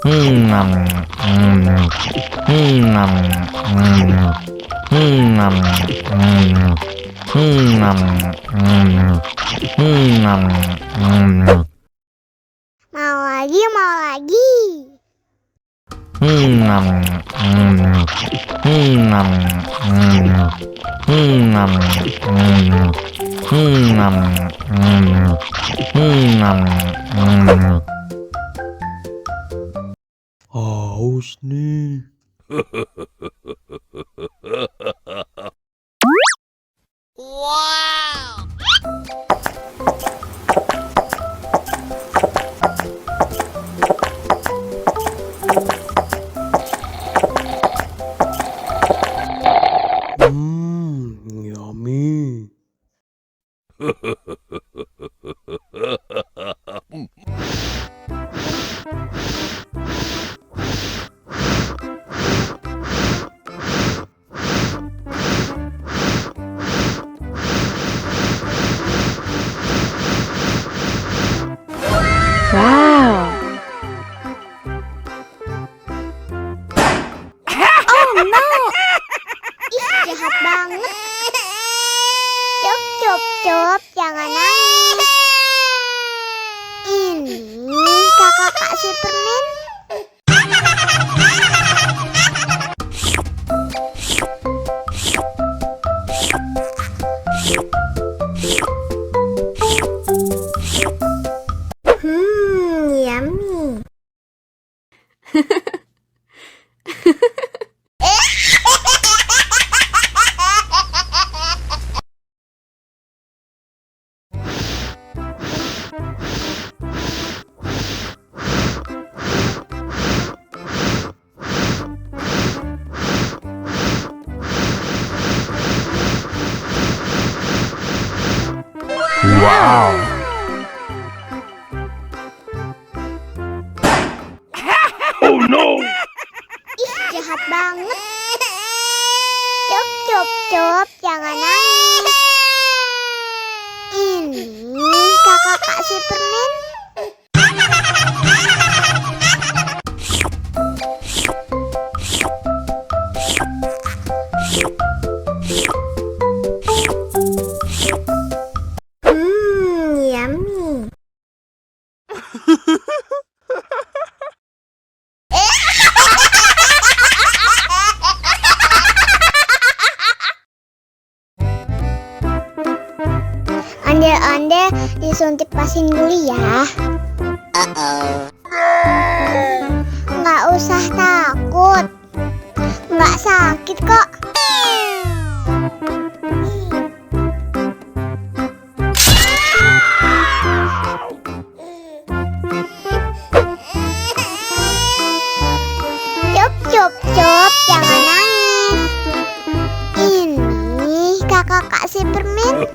Mau lagi, mau lagi. Haus nih. Wow. Yummy. Wow. Oh no. Ih, jahat banget. Cup, jangan nangis. Ini kakak kasih permen. Yummy. Wow. Oh no. Ih, jahat banget. Cup, jangan nangis. Ini kakak kasih permen. Yummy. Ondel-ondel disuntik pasin dulu ya. Nggak usah takut. Nggak sakit kok. Cup, jangan nangis. Ini kakak kasih permen.